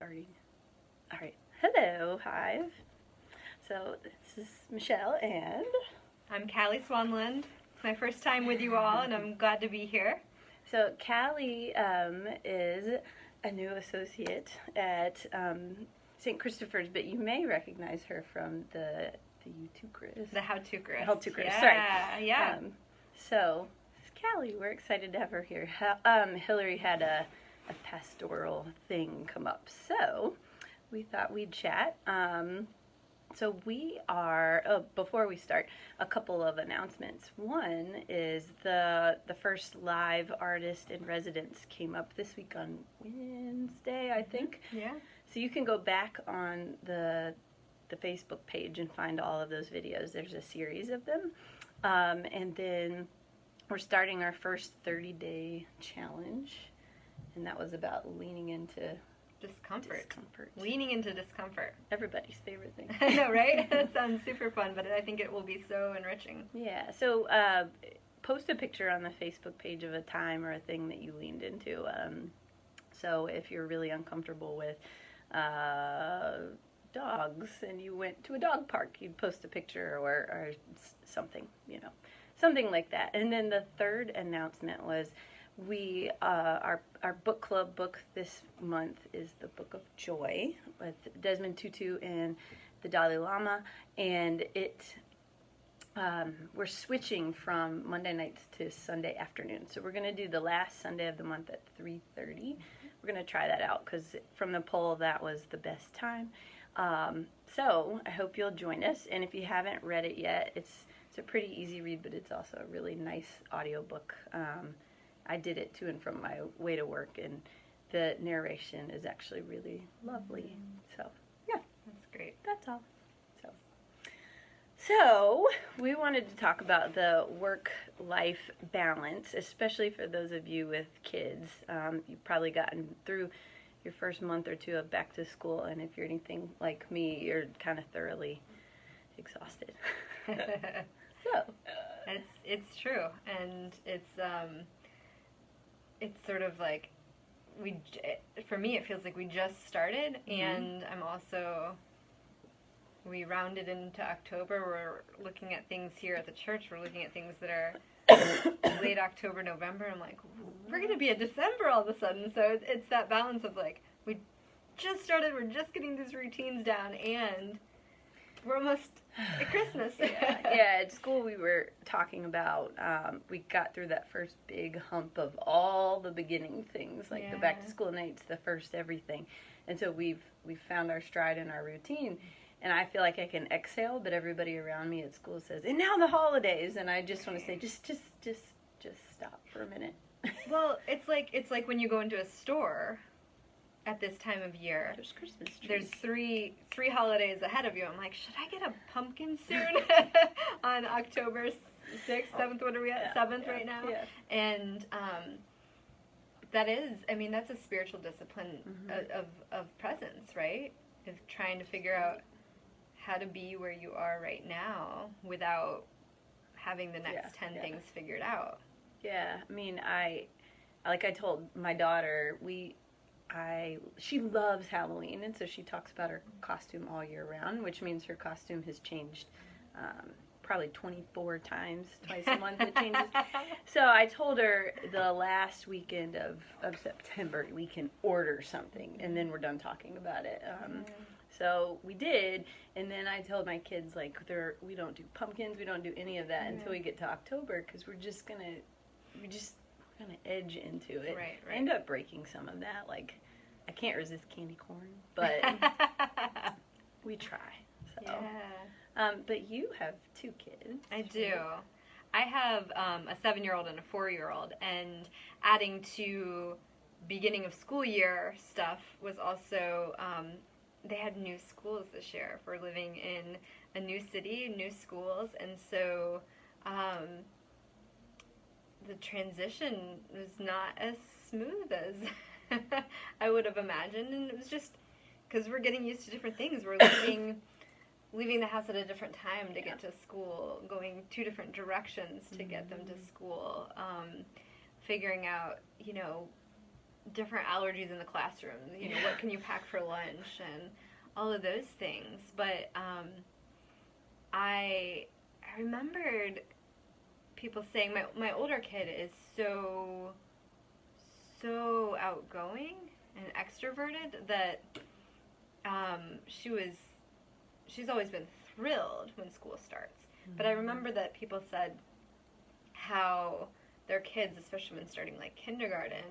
Starting. All right. Hello, Hive. So this is Michelle and I'm Callie Swanlund. It's my first time with you all, and I'm glad to be here. so Callie is a new associate at St. Christopher's, but you may recognize her from the YouTube Chris. The How To Chris. How To Chris. Yeah, Sorry. yeah. So it's Callie. We're excited to have her here. Hillary had a pastoral thing come up, so we thought we'd chat. So we are, before we start, a couple of announcements. One is the first live artist in residence came up this week on Wednesday, I think. Yeah. So you can go back on the Facebook page and find all of those videos. There's a series of them. And then we're starting our first 30-day challenge. And that was about leaning into Discomfort. discomfort. Leaning into discomfort. Everybody's favorite thing. I know, right? That sounds super fun, but I think it will be so enriching. Yeah, so post a picture on the Facebook page of a time or a thing that you leaned into. So if you're really uncomfortable with dogs and you went to a dog park, you'd post a picture or something, something like that. And then the third announcement was we our book club book this month is the Book of Joy with Desmond Tutu and the Dalai Lama, and we're switching from Monday nights to Sunday afternoons. So we're going to do the last Sunday of the month at 3:30. We're going to try that out because from the poll that was the best time. So I hope you'll join us, and if you haven't read it yet, it's a pretty easy read, but it's also a really nice audiobook. I did it to and from my way to work, and the narration is actually really lovely. So, yeah. That's great. That's all. So we wanted to talk about the work-life balance, especially for those of you with kids. You've probably gotten through your first month or two of back to school, and if you're anything like me, you're kind of thoroughly exhausted. So. It's true, and it's sort of like for me it feels like we just started, and we rounded into October. We're looking at things here at the church. We're looking at things that are late October, November. I'm like, we're going to be at December all of a sudden. So it's that balance of like, we just started, we're just getting these routines down, and we're almost at Christmas. Yeah, at school we were talking about, we got through that first big hump of all the beginning things, like the back to school nights, the first everything. And so we've found our stride in our routine. And I feel like I can exhale, but everybody around me at school says, and now the holidays. And I just want to say, just stop for a minute. Well, it's like when you go into a store at this time of year. There's Christmas trees. There's three holidays ahead of you. I'm like, should I get a pumpkin soon? On October 6th, 7th, what are we at? 7th right now? Yeah. And that's a spiritual discipline of presence, right? Of trying to figure out how to be where you are right now without having the next 10 things figured out. Yeah, I mean, I told my daughter, she loves Halloween, and so she talks about her costume all year round, which means her costume has changed probably 24 times, twice a month it changes. So I told her the last weekend of September we can order something, and then we're done talking about it. So we did, and then I told my kids, like, we don't do pumpkins, we don't do any of that until we get to October, because we're gonna edge into it. Right. I end up breaking some of that. Like, I can't resist candy corn, but we try. So. Yeah. But you have 2 kids. I do. I have a 7-year-old and a 4-year-old, and adding to beginning of school year stuff was also they had new schools this year. We're living in a new city, new schools, and so the transition was not as smooth as I would have imagined, and it was just because we're getting used to different things. We're leaving the house at a different time to get to school, going 2 different directions to get them to school, figuring out, different allergies in the classroom. You know, what can you pack for lunch and all of those things. But I remembered people saying my older kid is so outgoing and extroverted that she's always been thrilled when school starts. Mm-hmm. But I remember that people said how their kids, especially when starting like kindergarten,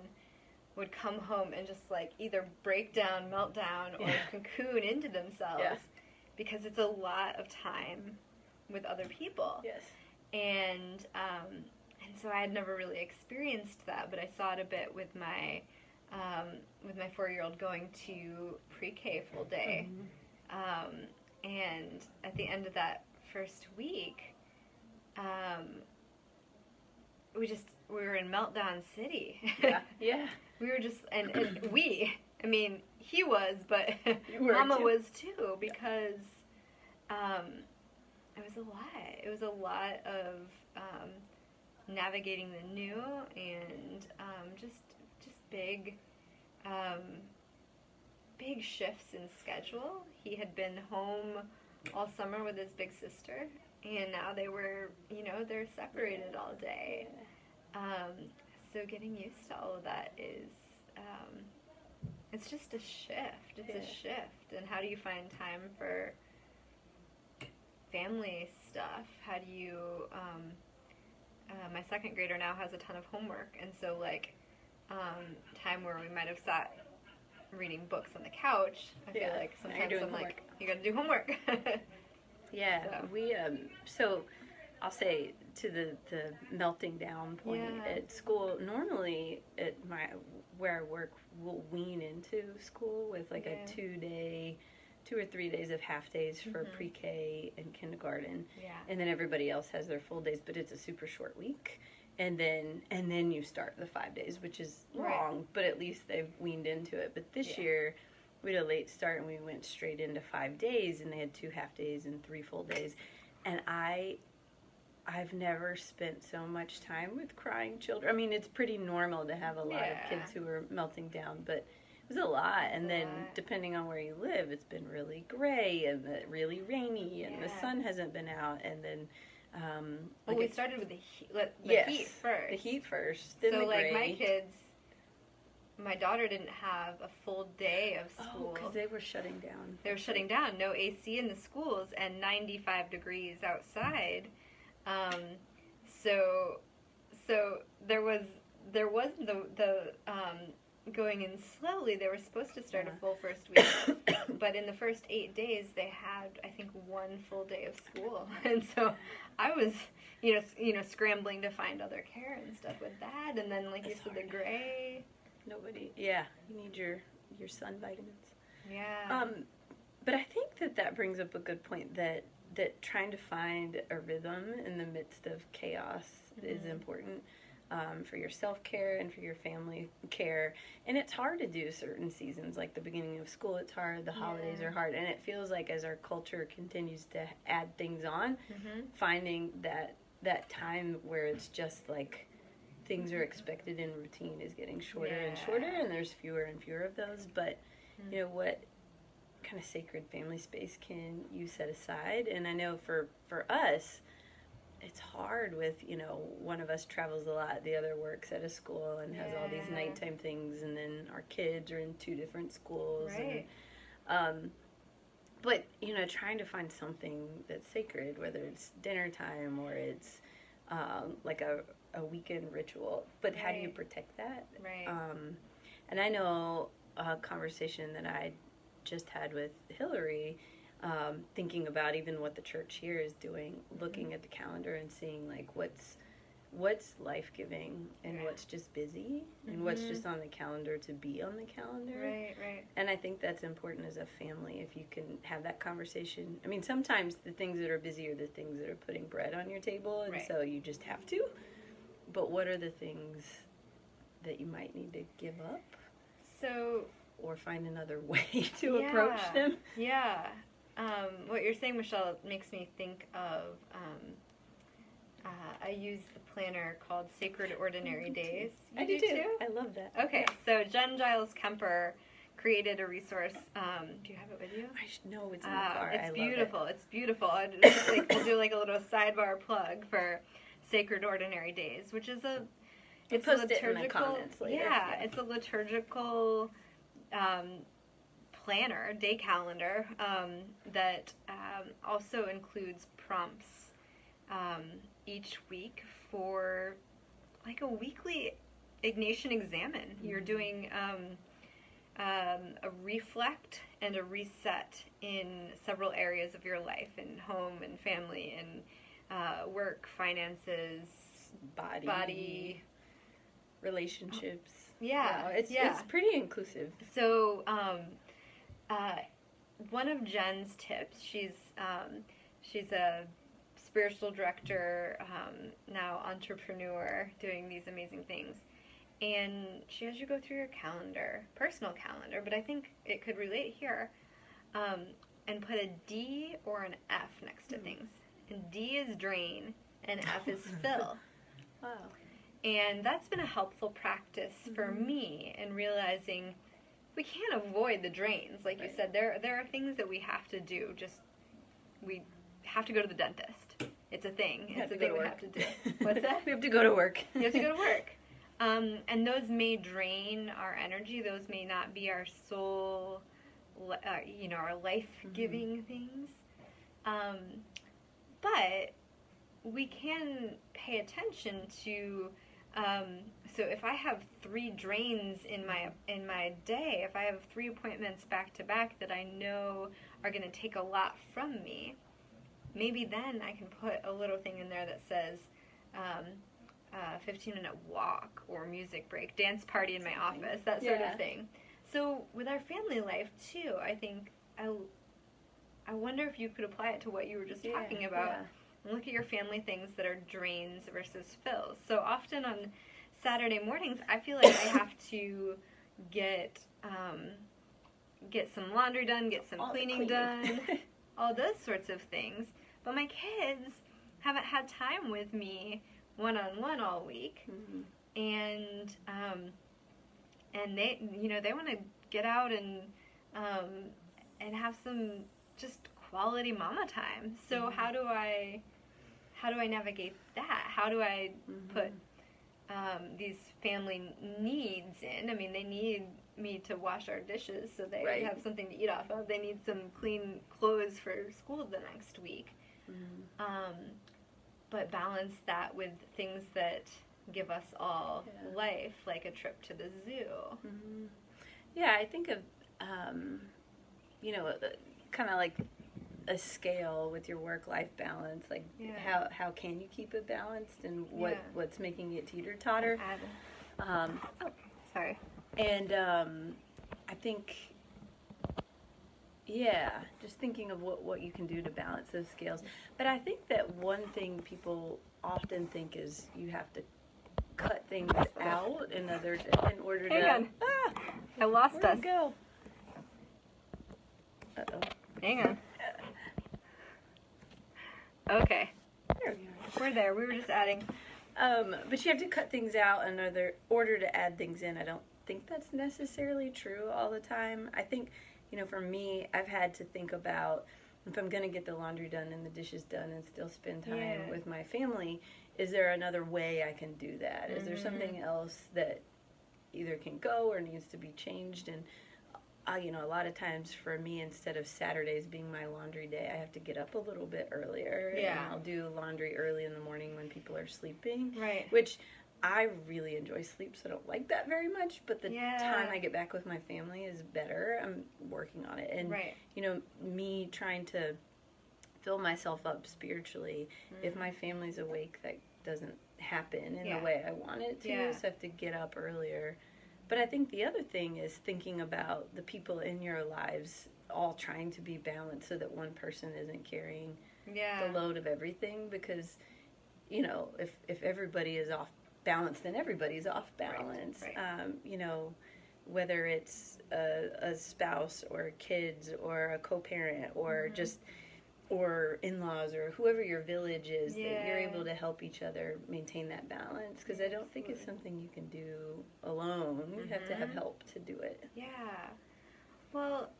would come home and just like either break down, melt down, or cocoon into themselves because it's a lot of time with other people. Yes. And so I had never really experienced that, but I saw it a bit with my 4-year-old going to pre-K full day. Mm-hmm. And at the end of that first week, we were in Meltdown City. Yeah. We were just, and I mean, he was, but Mama too. was too, because it was a lot. It was a lot of navigating the new and just big shifts in schedule. He had been home all summer with his big sister, and now they were, they're separated all day. So getting used to all of that is, it's just a shift. It's a shift. And how do you find time for family stuff? How do you, my second grader now has a ton of homework, and so like, time where we might have sat reading books on the couch, I feel like sometimes I'm like, you gotta do homework. Yeah, so. We, so I'll say to the melting down point at school, normally at where I work, we'll wean into school with like a 2 or 3 days of half days for pre-K and kindergarten. Yeah. And then everybody else has their full days, but it's a super short week. And then you start the 5 days, which is long, but at least they've weaned into it. But this year, we had a late start and we went straight into 5 days, and they had 2 half days and 3 full days. And I've never spent so much time with crying children. I mean, it's pretty normal to have a lot of kids who are melting down, but it was a lot. And then depending on where you live, it's been really gray and really rainy, and the sun hasn't been out. And then we started with the heat first. The heat first. Then so like my kids, my daughter didn't have a full day of school. Because they were shutting down. They were shutting down. No AC in the schools and 95 degrees outside. So there was the going in slowly. They were supposed to start a full first week, but in the first 8 days they had, I think, 1 full day of school, and so I was, scrambling to find other care and stuff with that, and then like you said, the gray. You need your sun vitamins. Yeah. But I think that brings up a good point that trying to find a rhythm in the midst of chaos is important. For your self-care and for your family care. And it's hard to do certain seasons, like the beginning of school, it's hard, the holidays are hard, and it feels like as our culture continues to add things on, finding that time where it's just like things are expected in routine is getting shorter and shorter, and there's fewer and fewer of those. But, what kind of sacred family space can you set aside? And I know for us, it's hard with, one of us travels a lot, the other works at a school and has all these nighttime things, and then our kids are in 2 different schools. Right. And, but, trying to find something that's sacred, whether it's dinner time or it's like a weekend ritual. But how do you protect that? Right. And I know a conversation that I just had with Hillary, thinking about even what the church here is doing, looking at the calendar and seeing like what's life-giving and what's just busy and what's just on the calendar to be on the calendar. Right. And I think that's important as a family, if you can have that conversation. I mean, sometimes the things that are busy are the things that are putting bread on your table, and so you just have to. But what are the things that you might need to give up? Or find another way to approach them? Yeah. What you're saying, Michelle, makes me think of I use the planner called Sacred Ordinary Days. I do too. I love that. Okay, so Jen Giles Kemper created a resource. Do you have it with you? I should know it's in the car. It's I beautiful. Love it. It's beautiful. We'll do like a little sidebar plug for Sacred Ordinary Days, which is it's post a liturgical. it in the comments later. Yeah, it's a liturgical planner, day calendar that also includes prompts each week for like a weekly Ignatian Examine. Mm-hmm. You're doing a reflect and a reset in several areas of your life, in home and family and work, finances, body, relationships. Yeah, it's pretty inclusive. So one of Jen's tips, she's a spiritual director, now entrepreneur, doing these amazing things. And she has you go through your calendar, personal calendar, but I think it could relate here, and put a D or an F next to things. And D is drain, and F is fill. Wow. And that's been a helpful practice for me in realizing we can't avoid the drains. Like you said, there are things that we have to do. We have to go to the dentist. It's a thing. It's a thing we have to do. What's that? We have to go to work. You have to go to work. And those may drain our energy. Those may not be our soul, our life-giving things. But we can pay attention to, so if I have 3 drains in my day, if I have 3 appointments back to back that I know are going to take a lot from me, maybe then I can put a little thing in there that says 15-minute walk or music break, dance party in my office, that sort of thing. So with our family life too, I think I wonder if you could apply it to what you were just talking about. Yeah. And look at your family things that are drains versus fills. So often on Saturday mornings, I feel like I have to get some laundry done, get some cleaning done, all those sorts of things. But my kids haven't had time with me one-on-one all week, and they want to get out and have some just quality mama time. So how do I navigate that? How do I put these family needs in? I mean, they need me to wash our dishes so they have something to eat off of. They need some clean clothes for school the next week. But balance that with things that give us all life, like a trip to the zoo. Yeah, I think of, kind of like a scale with your work-life balance. Like, how can you keep it balanced, and what's making it teeter-totter? Sorry. And I think, just thinking of what you can do to balance those scales. But I think that one thing people often think is you have to cut things out in order to... Hang on. I lost us. Where'd it go? Uh-oh. Hang on. Okay. There we are. We're there. We were just adding. But you have to cut things out in order to add things in. I don't think that's necessarily true all the time. I think, for me, I've had to think about if I'm going to get the laundry done and the dishes done and still spend time with my family, is there another way I can do that? Is there something else that either can go or needs to be changed? And, a lot of times for me, instead of Saturdays being my laundry day, I have to get up a little bit earlier. Yeah. And I'll do laundry early in the morning when people are sleeping. Right. Which I really enjoy sleep, so I don't like that very much. But the time I get back with my family is better. I'm working on it. And, me trying to fill myself up spiritually, if my family's awake, that doesn't happen in the way I want it to. So I have to get up earlier. But I think the other thing is thinking about the people in your lives all trying to be balanced so that one person isn't carrying the load of everything. Because, if everybody is off balance, then everybody's off balance. Right. Whether it's a spouse or kids or a co-parent or just or in-laws or whoever your village is, that you're Yeah. able to help each other maintain that balance, because I don't think it's something you can do alone. You have to have help to do it. Yeah. Well,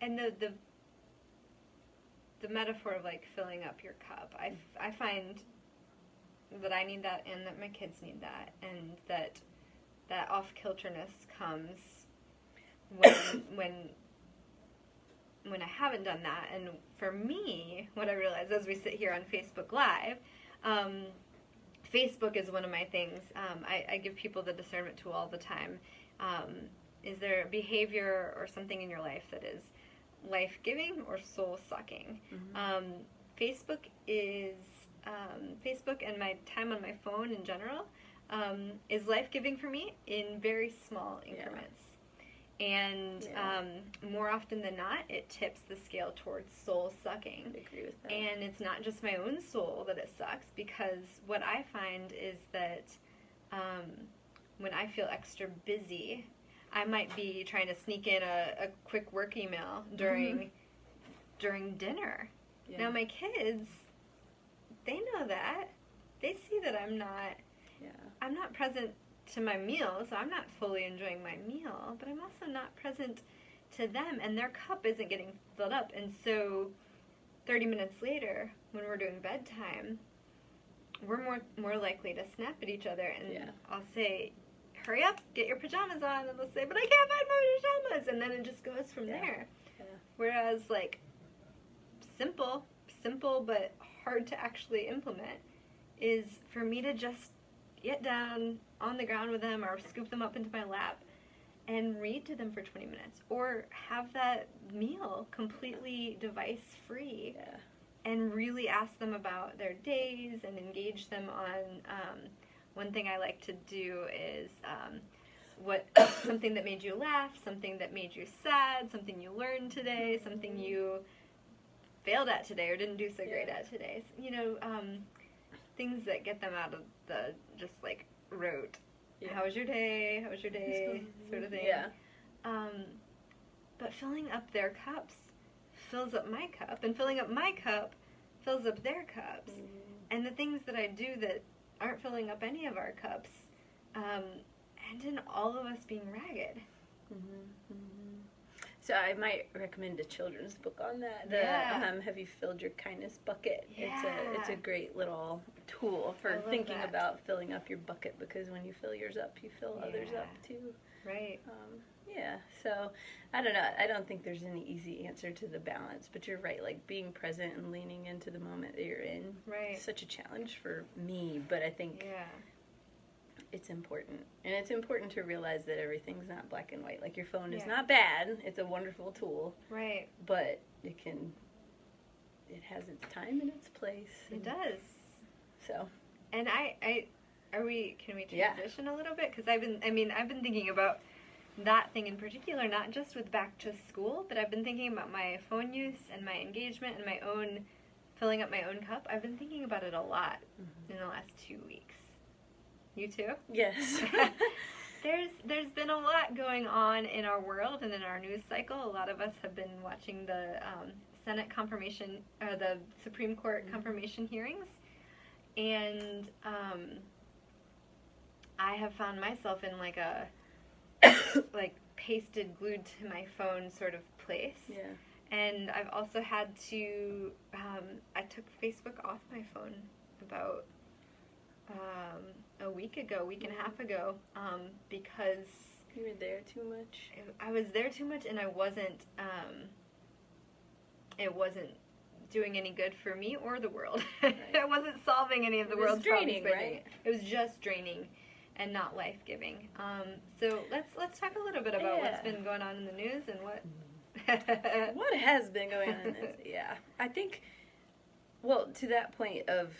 and the metaphor of like filling up your cup, I find that I need that and that my kids need that, and that off-kilterness comes when I haven't done that. And for me, what I realize as we sit here on Facebook Live, Facebook is one of my things. I give people the discernment tool all the time. Is there a behavior or something in your life that is life-giving or soul-sucking? Facebook and my time on my phone in general is life-giving for me in very small increments. And more often than not, it tips the scale towards soul-sucking. I agree with that. And it's not just my own soul that it sucks, because what I find is that when I feel extra busy, I might be trying to sneak in a quick work email during dinner. Yeah. Now my kids, they know that. They see that I'm not present to my meal, so I'm not fully enjoying my meal, but I'm also not present to them, and their cup isn't getting filled up. And so 30 minutes later, when we're doing bedtime, we're more likely to snap at each other, and I'll say, hurry up, get your pajamas on, and they'll say, but I can't find my pajamas, and then it just goes from there. Yeah. Whereas, like, simple but hard to actually implement is for me to just get down on the ground with them or scoop them up into my lap and read to them for 20 minutes, or have that meal completely device-free and really ask them about their days and engage them on one thing I like to do is something that made you laugh, something that made you sad, something you learned today, something you failed at today or didn't do so great at today. Things that get them out of the just like rote. How was your day? How was your day? Sort of thing. Yeah. But filling up their cups fills up my cup, and filling up my cup fills up their cups. And the things that I do that aren't filling up any of our cups end in all of us being ragged. So I might recommend a children's book on that. Have You Filled Your Kindness Bucket? It's a great little tool for thinking about filling up your bucket, because when you fill yours up, you fill others up too. Right. So I don't know. I don't think there's any easy answer to the balance, but you're right. Like being present and leaning into the moment that you're in. Right. Is such a challenge for me, but I think it's important. And it's important to realize that everything's not black and white. Like your phone is not bad. It's a wonderful tool. Right. But it has its time and its place. It does. So. And can we transition a little bit? Because I've been thinking about that thing in particular, not just with back to school, but I've been thinking about my phone use and my engagement and my own filling up my own cup. I've been thinking about it a lot in the last 2 weeks. You too? Yes. There's been a lot going on in our world and in our news cycle. A lot of us have been watching the Senate confirmation, or the Supreme Court confirmation hearings, and I have found myself in like a like pasted, glued to my phone sort of place. Yeah. And I've also had to. I took Facebook off my phone about a week and a half ago, because you were there too much. I was there too much, and I wasn't. It wasn't doing any good for me or the world. Right. It wasn't solving any of the world's problems. Right? It was just draining, and not life-giving. So let's talk a little bit about what's been going on in the news and what. What has been going on in this? Yeah, I think. Well, to that point of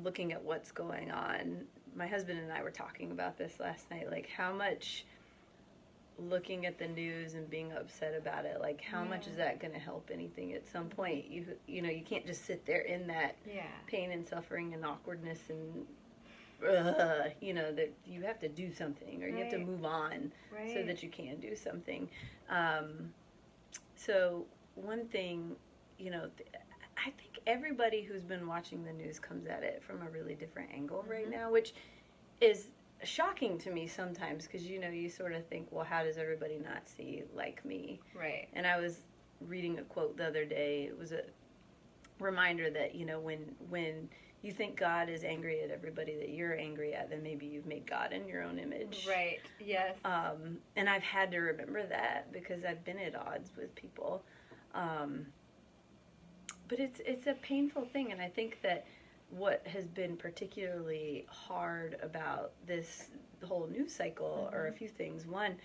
looking at what's going on, my husband and I were talking about this last night, like how much looking at the news and being upset about it, like how much is that going to help anything at some point? You know, you can't just sit there in that pain and suffering and awkwardness and, you know, that you have to do something, or you have to move on so that you can do something. So one thing, I think everybody who's been watching the news comes at it from a really different angle right now, which is shocking to me sometimes because, you sort of think, well, how does everybody not see like me? Right. And I was reading a quote the other day. It was a reminder that, when you think God is angry at everybody that you're angry at, then maybe you've made God in your own image. Right, yes. And I've had to remember that because I've been at odds with people. But it's a painful thing, and I think that what has been particularly hard about this whole news cycle are a few things. One,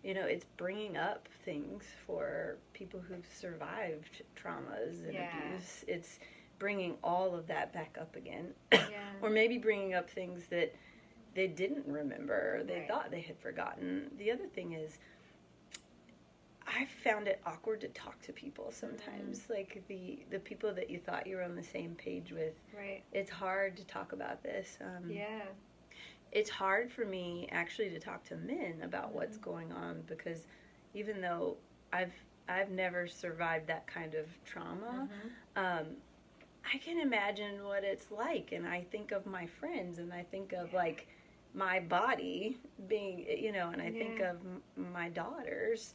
it's bringing up things for people who've survived traumas and abuse. It's bringing all of that back up again. Or maybe bringing up things that they didn't remember, or they thought they had forgotten. The other thing is, I found it awkward to talk to people sometimes. Like the people that you thought you were on the same page with. Right. It's hard to talk about this. Yeah. It's hard for me actually to talk to men about what's going on because even though I've never survived that kind of trauma, I can imagine what it's like, and I think of my friends, and I think of like my body being, and I think of my daughters,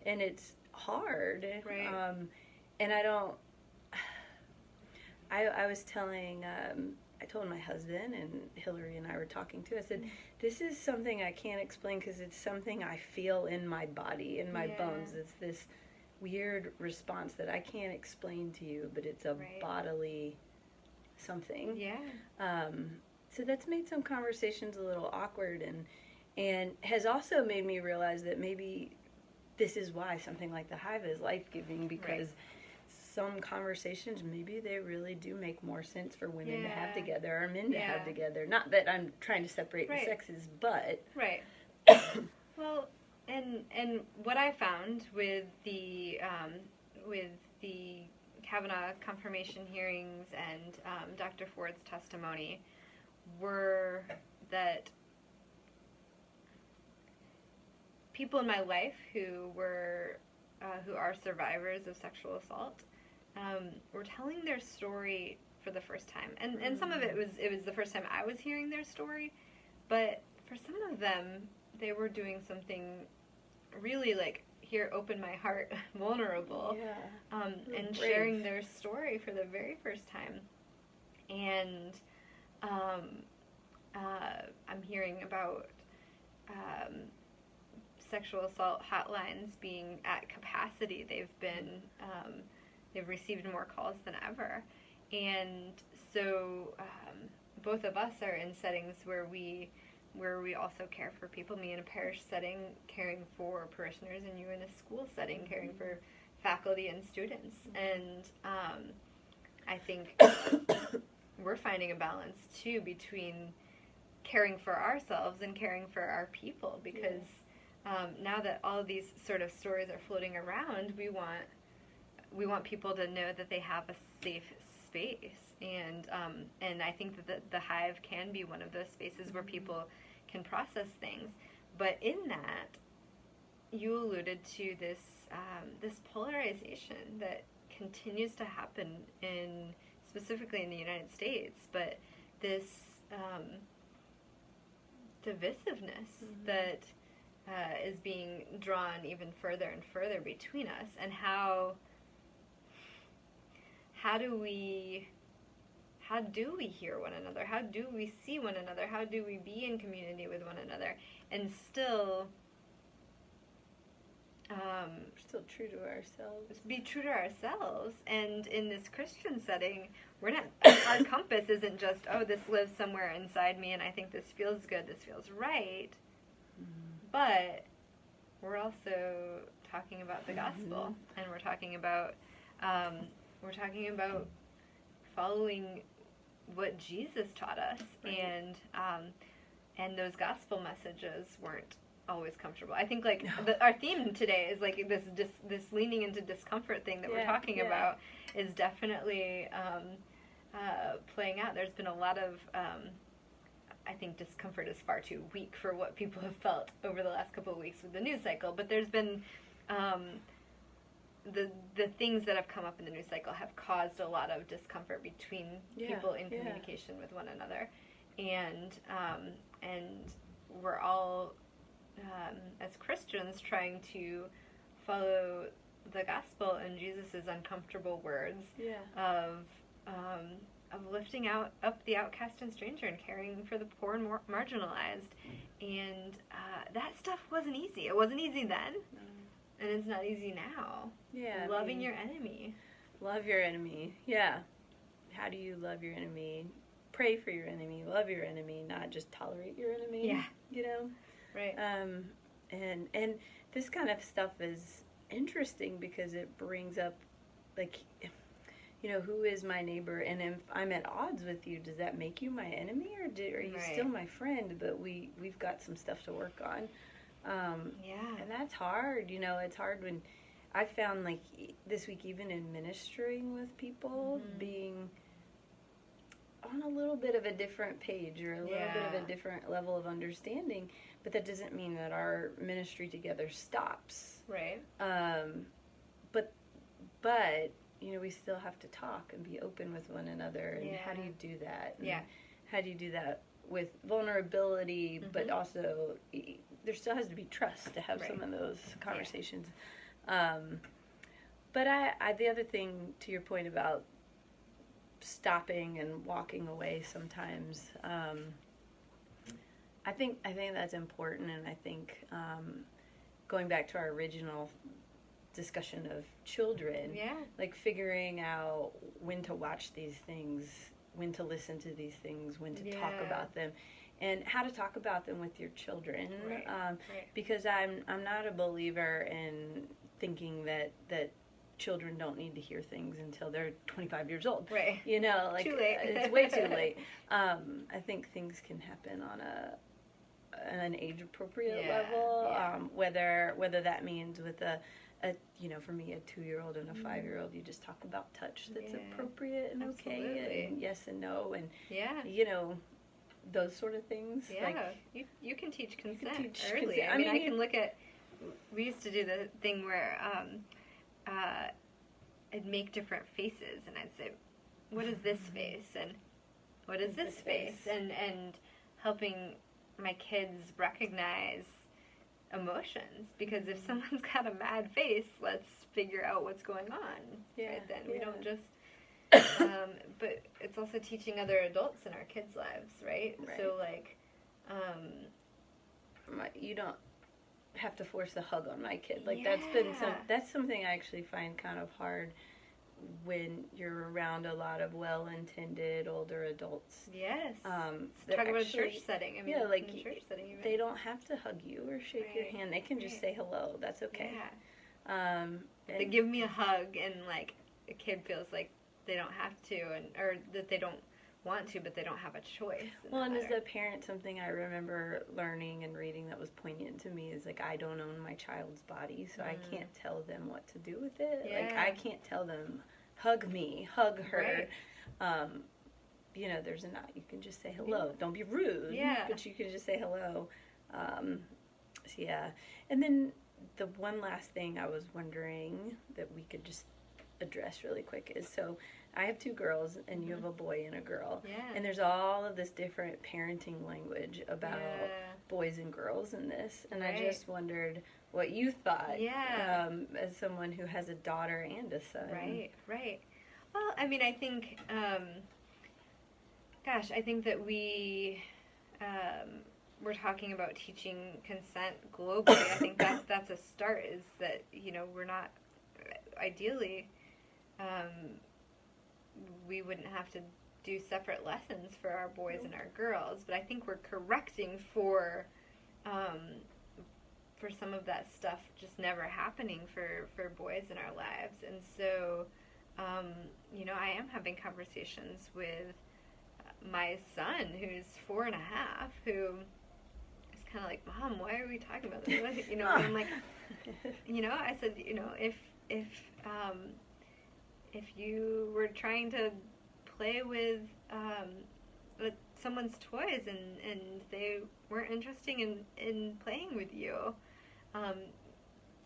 and it's hard, and I was telling, I told my husband, and Hillary and I were talking too. I said, this is something I can't explain because it's something I feel in my body, in my bones. It's this weird response that I can't explain to you, but it's a bodily something. Yeah. So that's made some conversations a little awkward, and has also made me realize that maybe this is why something like the Hive is life-giving, because some conversations, maybe they really do make more sense for women to have together or men to have together. Not that I'm trying to separate the sexes, but... Right. Well, and what I found with the Kavanaugh confirmation hearings and Dr. Ford's testimony were that people in my life who are survivors of sexual assault were telling their story for the first time, and some of it was the first time I was hearing their story, but for some of them they were doing something really like, here, open my heart, vulnerable, and brave, sharing their story for the very first time. And I'm hearing about sexual assault hotlines being at capacity. They've received more calls than ever, and so both of us are in settings where we also care for people. Me in a parish setting, caring for parishioners, and you in a school setting, caring for faculty and students. And I think we're finding a balance too between caring for ourselves and caring for our people, because now that all of these sort of stories are floating around, we want people to know that they have a safe space, and I think that the Hive can be one of those spaces where people can process things. But in that, you alluded to this polarization that continues to happen specifically in the United States, but this divisiveness that is being drawn even further and further between us, and how do we hear one another? How do we see one another? How do we be in community with one another and still true to ourselves? Be true to ourselves. And in this Christian setting, we're not. Our compass isn't just, oh, this lives somewhere inside me, and I think this feels good, this feels right. But we're also talking about the gospel, and we're talking about following what Jesus taught us, and those gospel messages weren't always comfortable. I think our theme today is like this leaning into discomfort thing that we're talking about is definitely playing out. There's been a lot of I think discomfort is far too weak for what people have felt over the last couple of weeks with the news cycle, but there's been the things that have come up in the news cycle have caused a lot of discomfort between people in communication with one another, and we're all as Christians trying to follow the gospel and Jesus's uncomfortable words of lifting up the outcast and stranger and caring for the poor and marginalized, and that stuff wasn't easy. It wasn't easy then. And it's not easy now. Yeah. Loving your enemy. Love your enemy. Yeah. How do you love your enemy? Pray for your enemy. Love your enemy. Not just tolerate your enemy. Yeah. You know? Right. And this kind of stuff is interesting because it brings up, like, you know, who is my neighbor? And if I'm at odds with you, does that make you my enemy? Or are you still my friend, but we've got some stuff to work on? And that's hard, you know. It's hard when I found, like, this week, even in ministering with people, being on a little bit of a different page or a little bit of a different level of understanding, but that doesn't mean that our ministry together stops. Right. But you know, we still have to talk and be open with one another. And how do you do that? And how do you do that with vulnerability, but also there still has to be trust to have some of those conversations. But the other thing, to your point about stopping and walking away sometimes, I think that's important, and I think going back to our original discussion of children, like figuring out when to watch these things, when to listen to these things, when to talk about them, and how to talk about them with your children. Because I'm not a believer in thinking that children don't need to hear things until they're 25 years old. Right. You know, like, too late. It's way too late. I think things can happen on an age appropriate level. Whether that means with a you know, for me, a 2-year-old and a 5-year-old, you just talk about touch that's appropriate and okay, and yes and no, and you know, those sort of things. Like, you can teach consent early. Consent. I mean, I can look at. We used to do the thing where I'd make different faces, and I'd say, "What is this face?" and "What is this face?" and helping my kids recognize emotions, because if someone's got a mad face, let's figure out what's going on. Right then, we don't just. But it's also teaching other adults in our kids' lives, right? So, like, you don't have to force a hug on my kid. Like, that's something I actually find kind of hard when you're around a lot of well-intended older adults. Yes. Talk about a church setting. I mean, like, in a church setting, even. They don't have to hug you or shake your hand. They can just say hello. That's okay. They give me a hug, and, like, a kid feels like they don't have to, or that they don't want to, but they don't have a choice. Well, and as a parent, something I remember learning and reading that was poignant to me is, like, I don't own my child's body, so I can't tell them what to do with it. Like, I can't tell them, hug me, hug her. You know, there's you can just say hello. Don't be rude, but you can just say hello. And then the one last thing I was wondering that we could just address really quick is, so I have 2 girls, and you have a boy and a girl. And there's all of this different parenting language about boys and girls in this. And I just wondered what you thought as someone who has a daughter and a son. Right. Well, I mean, I think, I think that we're talking about teaching consent globally. I think that's a start, is that, you know, we're not, ideally, we wouldn't have to do separate lessons for our boys and our girls, but I think we're correcting for some of that stuff just never happening for boys in our lives. And so, you know, I am having conversations with my son, who's 4.5, who is kind of like, "Mom, why are we talking about this?" You know, and I'm like, you know, I said, you know, if you were trying to play with someone's toys and they weren't interested in playing with you,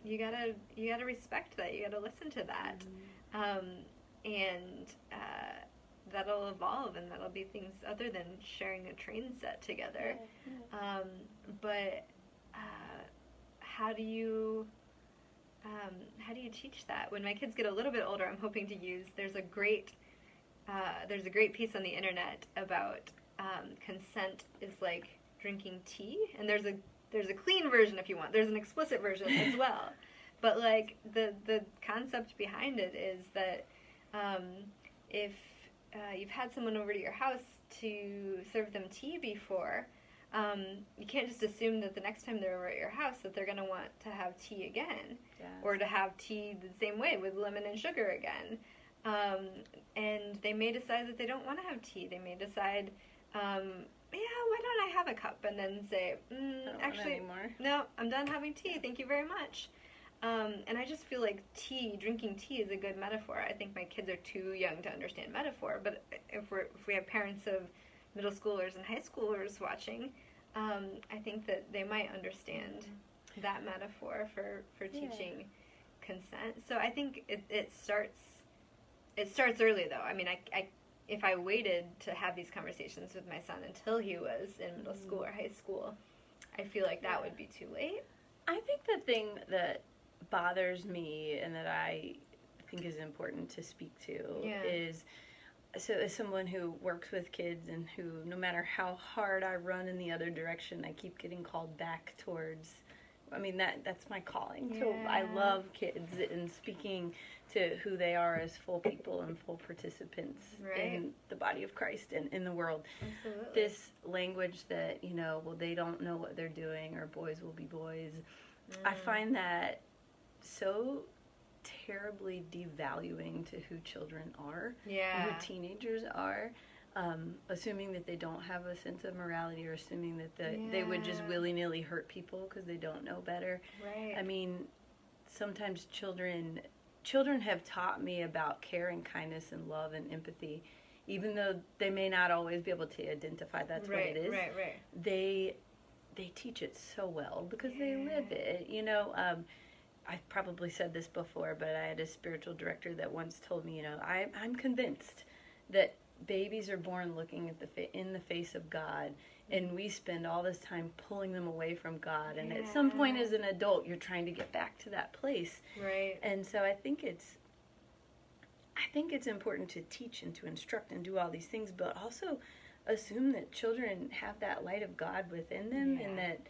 you gotta respect that. You gotta listen to that, and that'll evolve, and that'll be things other than sharing a train set together. But how do you teach that? When my kids get a little bit older, I'm hoping to use. There's a great piece on the internet about consent is like drinking tea, and there's a clean version if you want. There's an explicit version as well. But like the concept behind it is that if you've had someone over to your house to serve them tea before, you can't just assume that the next time they're over at your house that they're going to want to have tea again, or to have tea the same way with lemon and sugar again. And they may decide that they don't want to have tea. They may decide, why don't I have a cup? And then say, actually, no, I'm done having tea. Thank you very much. And I just feel like drinking tea is a good metaphor. I think my kids are too young to understand metaphor, but if we have parents of middle schoolers and high schoolers watching, I think that they might understand that metaphor for teaching consent. So I think it starts early, though. I mean, if I waited to have these conversations with my son until he was in middle school or high school, I feel like that would be too late. I think the thing that bothers me and that I think is important to speak to is, so as someone who works with kids and who, no matter how hard I run in the other direction, I keep getting called back towards, I mean, that's my calling. So I love kids and speaking to who they are as full people and full participants in the body of Christ and in the world. Absolutely. This language that, they don't know what they're doing, or boys will be boys. I find that so terribly devaluing to who children are, who teenagers are, assuming that they don't have a sense of morality, or assuming that they would just willy-nilly hurt people because they don't know better. Right. I mean, sometimes children have taught me about care and kindness and love and empathy, even though they may not always be able to identify that's what it is. Right. They teach it so well because they live it. I've probably said this before, but I had a spiritual director that once told me, I'm convinced that babies are born looking at in the face of God, and we spend all this time pulling them away from God, and at some point as an adult you're trying to get back to that place. Right. And so I think it's important to teach and to instruct and do all these things, but also assume that children have that light of God within them, and that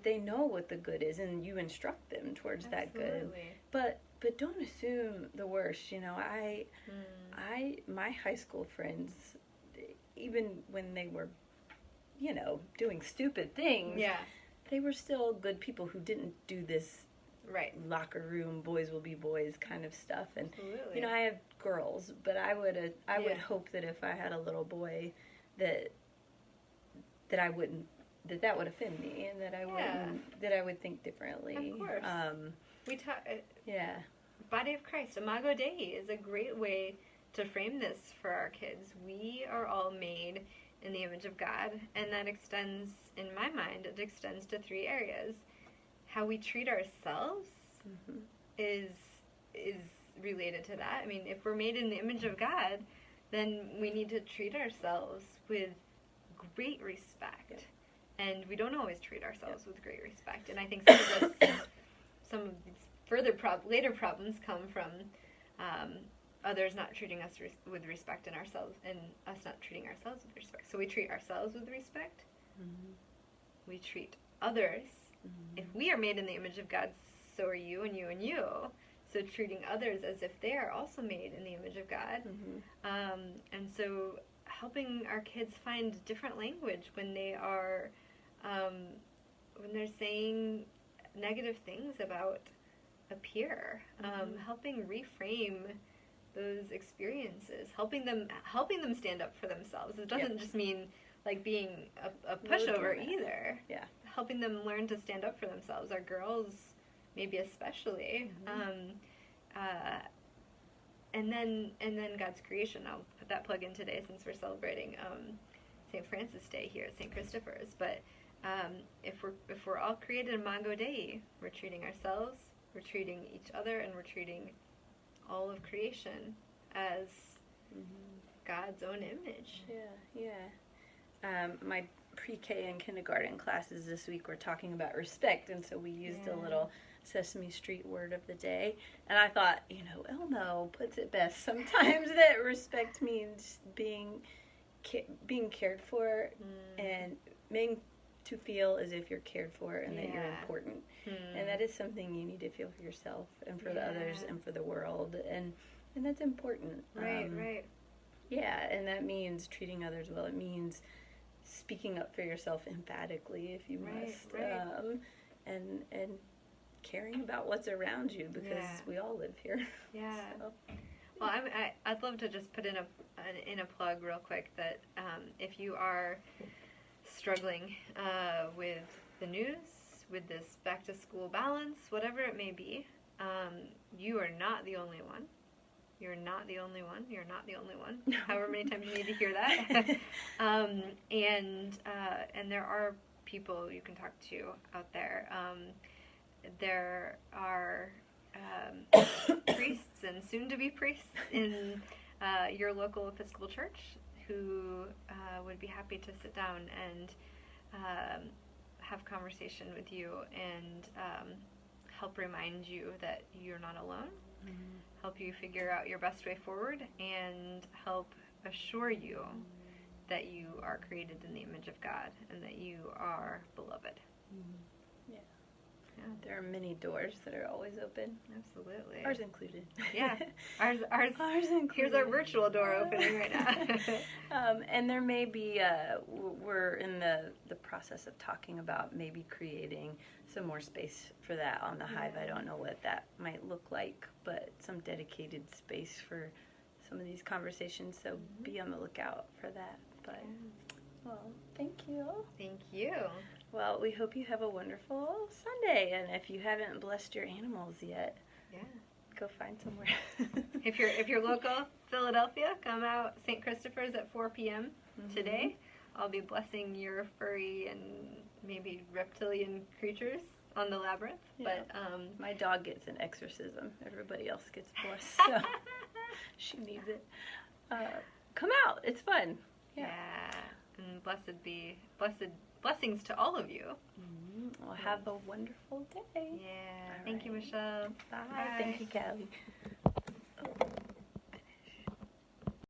they know what the good is, and you instruct them towards that good. But don't assume the worst. My high school friends, even when they were, doing stupid things, they were still good people who didn't do this locker room, boys will be boys kind of stuff. And I have girls, but I would hope that if I had a little boy, that would offend me, and that I would think differently. Of course. We talk. Body of Christ, Imago Dei, is a great way to frame this for our kids. We are all made in the image of God, and that extends, in my mind, it extends to 3 areas. How we treat ourselves is related to that. I mean, if we're made in the image of God, then we need to treat ourselves with great respect. And we don't always treat ourselves with great respect. And I think some of these later problems come from others not treating us with respect, and us not treating ourselves with respect. So we treat ourselves with respect. We treat others. If we are made in the image of God, so are you and you and you. So treating others as if they are also made in the image of God. And so helping our kids find different language when they are when they're saying negative things about a peer, helping reframe those experiences, helping them stand up for themselves. It doesn't just mean like being a pushover either. Helping them learn to stand up for themselves. Our girls, maybe especially. And then God's creation. I'll put that plug in today since we're celebrating St. Francis Day here at St. Christopher's. But if we're all created Imago Dei, we're treating ourselves we're treating each other and we're treating all of creation as God's own image. My pre-K and kindergarten classes this week were talking about respect, and so we used a little Sesame Street word of the day. And I thought, Elmo puts it best sometimes that respect means being cared for and being to feel as if you're cared for and that you're important. And that is something you need to feel for yourself and for the others and for the world. And that's important. Right. Yeah, and that means treating others well. It means speaking up for yourself emphatically if you must. And caring about what's around you because we all live here. Yeah. So. Well, I'd love to just put in a plug real quick that if you are struggling with the news, with this back to school balance, whatever it may be, you are not the only one. You're not the only one. You're not the only one. However many times you need to hear that. And there are people you can talk to out there. There are priests and soon-to-be priests in your local Episcopal church who would be happy to sit down and have conversation with you and help remind you that you're not alone, help you figure out your best way forward, and help assure you that you are created in the image of God and that you are beloved. Yeah. There are many doors that are always open. Absolutely. Ours included. Yeah. Ours included. Here's our virtual door opening right now. And there may be, we're in the process of talking about maybe creating some more space for that on the Hive. I don't know what that might look like, but some dedicated space for some of these conversations. So be on the lookout for that. But, well, thank you. Thank you. Well, we hope you have a wonderful Sunday, and if you haven't blessed your animals yet, go find somewhere. If you're local Philadelphia, come out St. Christopher's at 4 p.m. today. I'll be blessing your furry and maybe reptilian creatures on the labyrinth. But my dog gets an exorcism. Everybody else gets blessed, so she needs it. Come out. It's fun. Yeah. And blessings to all of you. Well, have a wonderful day. Yeah. Thank you, Michelle. Bye. Thank you, Callie.